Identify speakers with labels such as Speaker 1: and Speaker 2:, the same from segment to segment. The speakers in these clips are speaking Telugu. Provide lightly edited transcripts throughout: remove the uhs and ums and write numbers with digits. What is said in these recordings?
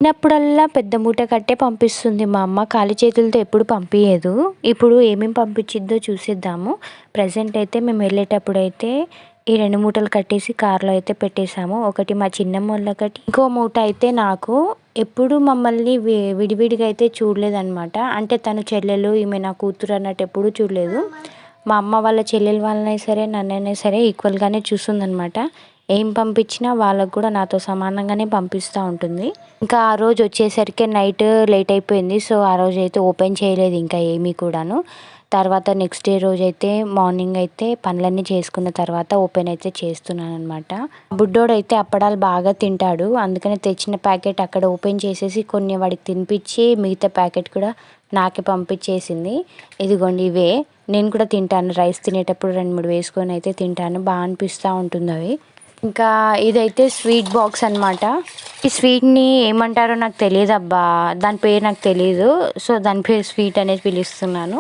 Speaker 1: చిన్నప్పుడల్లా పెద్ద మూట కట్టే పంపిస్తుంది మా అమ్మ. ఖాళీ చేతులతో ఎప్పుడు పంపియదు. ఇప్పుడు ఏమేమి పంపించిద్దో చూసేద్దాము. ప్రెజెంట్ అయితే మేము వెళ్ళేటప్పుడైతే ఈ 2 మూటలు కట్టేసి కార్లో అయితే పెట్టేశాము. ఒకటి మా చిన్నమ్మోళ్ళకటి, ఇంకో మూట అయితే నాకు. ఎప్పుడు మమ్మల్ని విడివిడిగా అయితే చూడలేదనమాట. అంటే తను చెల్లెలు, ఈమె నా కూతురు అన్నట్టు ఎప్పుడూ చూడలేదు. మా అమ్మ వాళ్ళ చెల్లెలు వాళ్ళనైనా సరే నన్నైనా సరే ఈక్వల్గానే చూస్తుందనమాట. ఏం పంపించినా వాళ్ళకు కూడా నాతో సమానంగానే పంపిస్తూ ఉంటుంది. ఇంకా ఆ రోజు వచ్చేసరికి నైట్ లేట్ అయిపోయింది. సో ఆ రోజు అయితే ఓపెన్ చేయలేదు ఇంకా ఏమీ కూడాను. తర్వాత నెక్స్ట్ డే రోజు అయితే మార్నింగ్ అయితే పనులన్నీ చేసుకున్న తర్వాత ఓపెన్ అయితే చేస్తున్నాను అనమాట. బుడ్డోడు అయితే అప్పడాలు బాగా తింటాడు. అందుకని తెచ్చిన ప్యాకెట్ అక్కడ ఓపెన్ చేసేసి కొన్ని వాడికి తినిపించి మిగతా ప్యాకెట్ కూడా నాకే పంపించేసింది. ఇదిగోండి ఇవే, నేను కూడా తింటాను. రైస్ తినేటప్పుడు 2-3 వేసుకొని అయితే తింటాను. బాగా అనిపిస్తూ ఉంటుంది అవి. ఇంకా ఇదైతే స్వీట్ బాక్స్ అనమాట. ఈ స్వీట్ని ఏమంటారో నాకు తెలియదు అబ్బా, దాని పేరు నాకు తెలీదు. సో దాని పేరు స్వీట్ అనేది పిలుస్తున్నాను.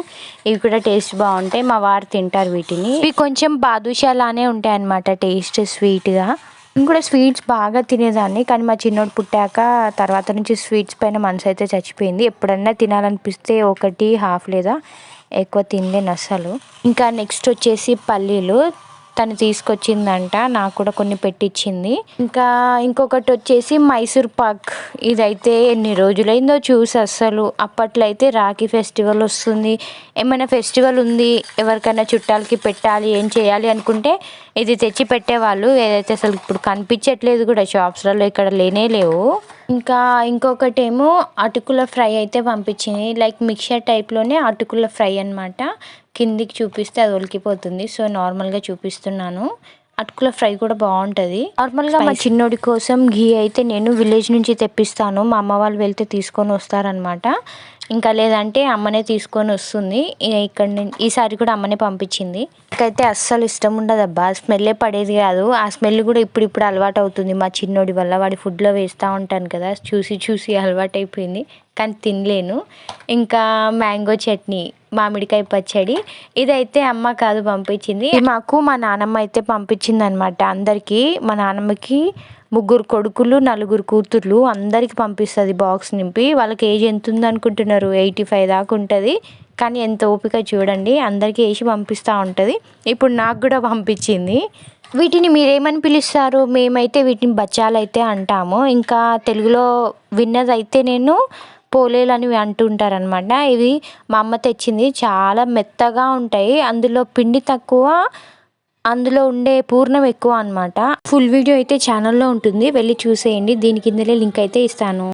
Speaker 1: ఇవి కూడా టేస్ట్ బాగుంటాయి. మా వారు తింటారు వీటిని. ఇవి కొంచెం బాదుషాలానే ఉంటాయి అన్నమాట, టేస్ట్ స్వీట్గా. నేను కూడా స్వీట్స్ బాగా తినేదాన్ని, కానీ మా చిన్నోడు పుట్టాక తర్వాత నుంచి స్వీట్స్ పైన మనసు అయితే చచ్చిపోయింది. ఎప్పుడన్నా తినాలనిపిస్తే ఒకటి హాఫ్ లేదా ఎక్కువ తినలేను అస్సలు. ఇంకా నెక్స్ట్ వచ్చేసి పల్లీలు తను తీసుకొచ్చిందంట, నాకు కూడా కొన్ని పెట్టించింది. ఇంకా ఇంకొకటి వచ్చేసి మైసూర్ పాక్. ఇదైతే ఎన్ని రోజులైందో చూసి అస్సలు. అప్పట్లో అయితే రాఖీ ఫెస్టివల్ వస్తుంది, ఏమైనా ఫెస్టివల్ ఉంది, ఎవరికైనా చుట్టాలకి పెట్టాలి, ఏం చేయాలి అనుకుంటే ఇది తెచ్చి పెట్టేవాళ్ళు. ఏదైతే అసలు ఇప్పుడు కనిపించట్లేదు కూడా షాప్స్లలో, ఇక్కడ లేనే లేవు. ఇంకా ఇంకొకటేమో అటుకుల ఫ్రై అయితే పంపించింది. లైక్ మిక్చర్ టైప్లోనే అటుకుల ఫ్రై అనమాట. కిందికి చూపిస్తే అది ఒలికిపోతుంది. సో నార్మల్గా చూపిస్తున్నాను. అటుకుల ఫ్రై కూడా బాగుంటుంది. నార్మల్గా మా చిన్నోడి కోసం ఘీ అయితే నేను విలేజ్ నుంచి తెప్పిస్తాను. మా అమ్మ వాళ్ళు వెళ్తే తీసుకొని వస్తారనమాట. ఇంకా లేదంటే అమ్మనే తీసుకొని వస్తుంది. ఇక్కడ ఈసారి కూడా అమ్మనే పంపించింది. నాకైతే అస్సలు ఇష్టం ఉండదు అబ్బా, స్మెల్లే పడేది కాదు. ఆ స్మెల్ కూడా ఇప్పుడు అలవాటు అవుతుంది మా చిన్నోడి వల్ల. వాడి ఫుడ్లో వేస్తూ ఉంటాను కదా, చూసి చూసి అలవాటు అయిపోయింది, కానీ తినలేను. ఇంకా మ్యాంగో చట్నీ, మామిడికాయ పచ్చడి, ఇదైతే అమ్మ కాదు పంపించింది. మాకు మా నానమ్మ అయితే పంపించింది అనమాట. అందరికీ, మా నానమ్మకి 3 కొడుకులు 4 కూతుర్లు, అందరికి పంపిస్తుంది బాక్స్ నింపి. వాళ్ళకి ఏజ్ ఎంత ఉంది అనుకుంటున్నారు? 85 దాకా ఉంటుంది. కానీ ఎంత ఓపిక చూడండి, అందరికీ వేసి పంపిస్తూ ఉంటుంది. ఇప్పుడు నాకు కూడా పంపించింది. వీటిని మీరేమని పిలుస్తారు? మేమైతే వీటిని బచ్చాలు అయితే అంటాము. ఇంకా తెలుగులో విన్నదైతే నేను పోలేలు అని అంటుంటారనమాట. ఇవి మా అమ్మ తెచ్చింది, చాలా మెత్తగా ఉంటాయి. అందులో పిండి తక్కువ, అందులో ఉండే పూర్ణం ఎక్కువ అనమాట. ఫుల్ వీడియో అయితే ఛానల్లో ఉంటుంది, వెళ్ళి చూసేయండి. దీని కిందలే లింక్ అయితే ఇస్తాను.